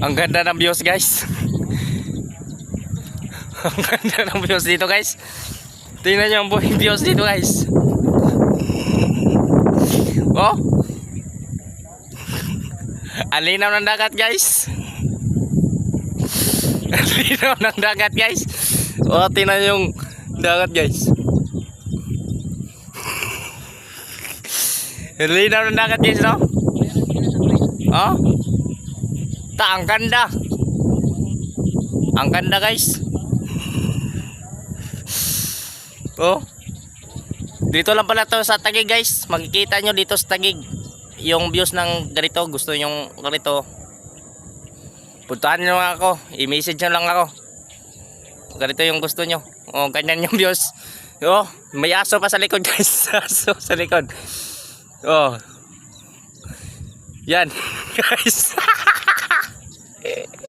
Ang ganda ng views guys. Ang ganda ng views dito guys. Tingnan nyo ang buhay views dito guys. Oh, ang linaw ng dagat guys. Ang linaw ng dagat guys. Oh, tingnan yung dagat guys. Ang linaw ng dagat guys, no? Oh, ang ganda. Ang ganda guys. Oh, dito lang pala to sa Taguig guys. Makikita nyo dito sa Taguig yung views ng ganito. Gusto nyo ganito, puntahan nyo ako, i-message nyo lang ako. Ganito yung gusto nyo. Oh, ganyan yung views. Oh, may aso pa sa likod guys. Aso sa likod. Oh, yan guys.